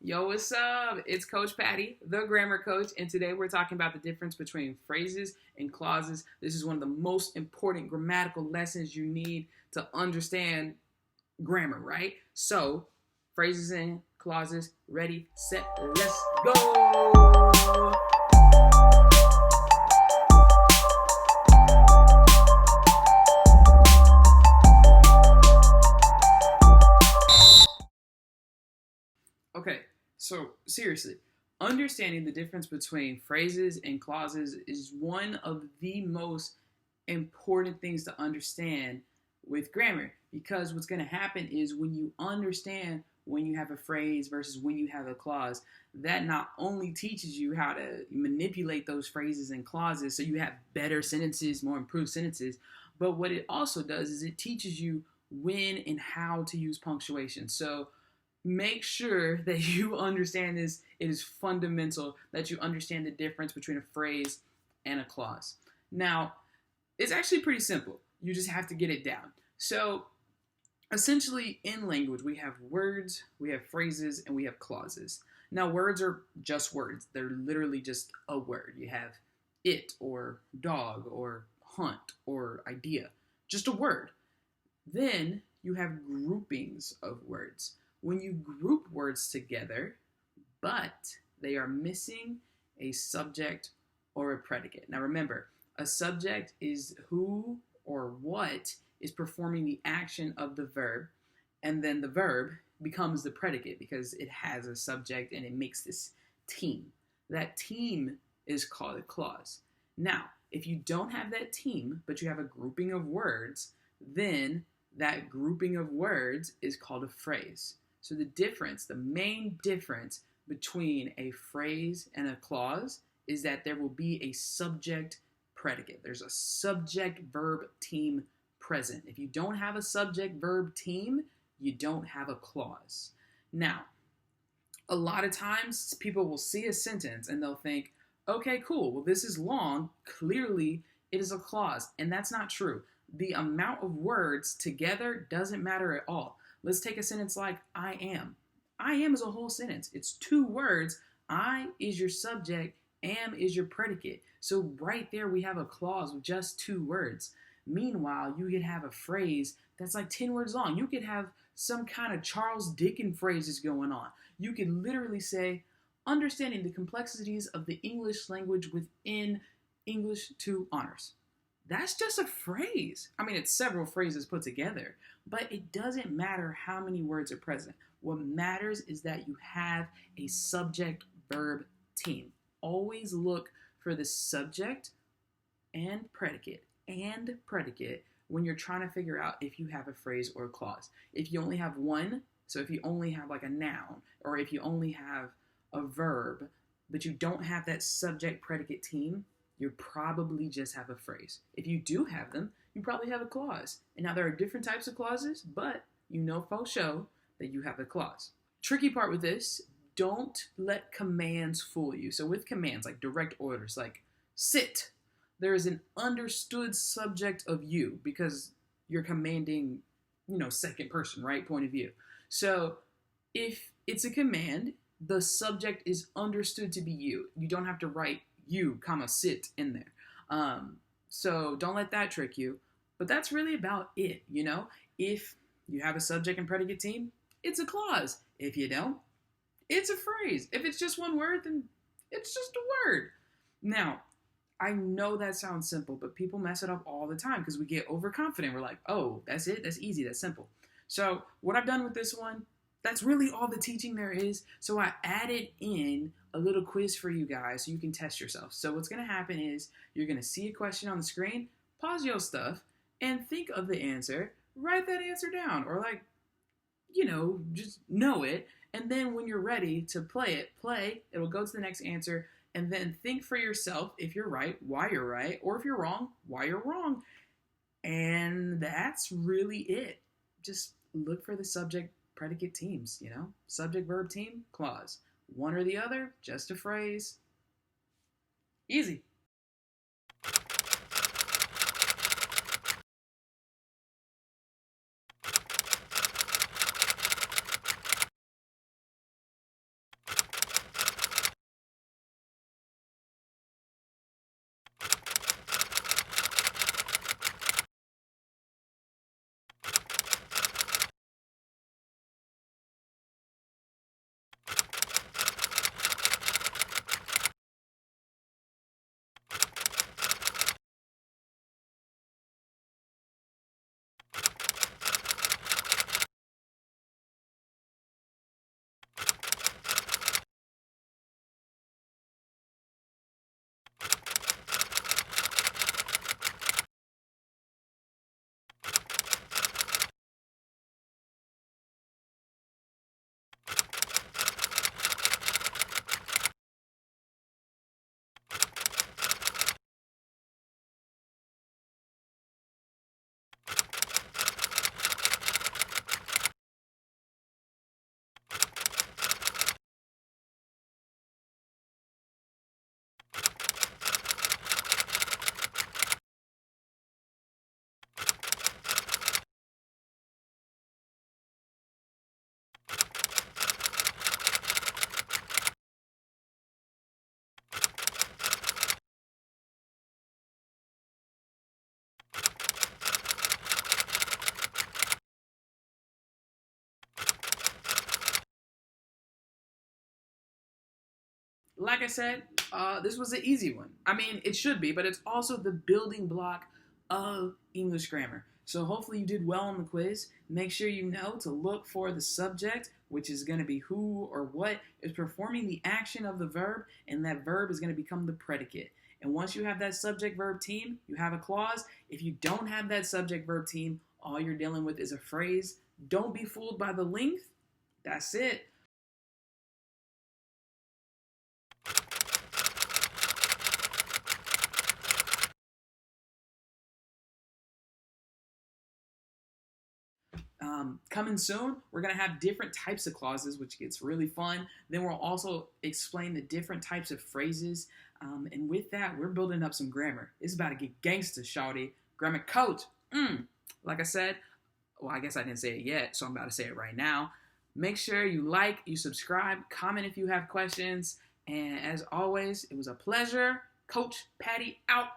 Yo, what's up? It's Coach Patty, the grammar coach, and today we're talking about the difference between phrases and clauses. This is one of the most important grammatical lessons you need to understand grammar, right? So, phrases and clauses, ready, set, let's go! Okay, so seriously, understanding the difference between phrases and clauses is one of the most important things to understand with grammar because what's going to happen is when you understand when you have a phrase versus when you have a clause, that not only teaches you how to manipulate those phrases and clauses so you have better sentences, more improved sentences, but what it also does is it teaches you when and how to use punctuation. So make sure that you understand this. It is fundamental that you understand the difference between a phrase and a clause. Now, it's actually pretty simple. You just have to get it down. So, essentially, in language, we have words, we have phrases, and we have clauses. Now, words are just words. They're literally just a word. You have it, or dog, or hunt, or idea. Just a word. Then you have groupings of words. When you group words together, but they are missing a subject or a predicate. Now remember, a subject is who or what is performing the action of the verb, and then the verb becomes the predicate because it has a subject and it makes this team. That team is called a clause. Now, if you don't have that team, but you have a grouping of words, then that grouping of words is called a phrase. So the main difference between a phrase and a clause is that there will be a subject predicate. There's a subject verb team present. If you don't have a subject verb team, you don't have a clause. Now, a lot of times people will see a sentence and they'll think, okay, cool, well, this is long. Clearly, it is a clause. And that's not true. The amount of words together doesn't matter at all. Let's take a sentence like I am. I am is a whole sentence. It's two words. I is your subject, am is your predicate. So right there we have a clause with just two words. Meanwhile, you could have a phrase that's like 10 words long. You could have some kind of Charles Dickens phrases going on. You could literally say, understanding the complexities of the English language within English 2 honors. That's just a phrase. I mean, it's several phrases put together, but it doesn't matter how many words are present. What matters is that you have a subject-verb team. Always look for the subject and predicate when you're trying to figure out if you have a phrase or a clause. If you only have one, so if you only have like a noun, or if you only have a verb, but you don't have that subject-predicate team, you probably just have a phrase. If you do have them, you probably have a clause. And now there are different types of clauses, but you know for sure that you have a clause. Tricky part with this, don't let commands fool you. So with commands, like direct orders, like sit, there is an understood subject of you because you're commanding, second person, right? Point of view. So if it's a command, the subject is understood to be you. You don't have to write you, sit in there. So don't let that trick you. But that's really about it, If you have a subject and predicate team, it's a clause. If you don't, it's a phrase. If it's just one word, then it's just a word. Now, I know that sounds simple, but people mess it up all the time because we get overconfident. We're like, oh, that's it? That's easy. That's simple. So what I've done with this one, that's really all the teaching there is. So I added in a little quiz for you guys so you can test yourself. So what's going to happen is you're going to see a question on the screen, pause your stuff, and think of the answer. Write that answer down or just know it. And then when you're ready to play, it'll go to the next answer. And then think for yourself if you're right, why you're right, or if you're wrong, why you're wrong. And that's really it. Just look for the subject predicate teams, subject verb team, clause. One or the other, just a phrase. Easy. like I said, this was an easy one. I mean, it should be, but it's also the building block of English grammar. So hopefully you did well on the quiz. Make sure you know to look for the subject, which is going to be who or what is performing the action of the verb, and that verb is going to become the predicate. And once you have that subject verb team, you have a clause. If you don't have that subject verb team, all you're dealing with is a phrase. Don't be fooled by the length. That's it. Coming soon, we're going to have different types of clauses, which gets really fun. Then we'll also explain the different types of phrases. And with that, we're building up some grammar. It's about to get gangster, shawty. Grammar coach. Like I said, well, I guess I didn't say it yet, so I'm about to say it right now. Make sure you like, you subscribe, comment if you have questions. And as always, it was a pleasure. Coach Patty out.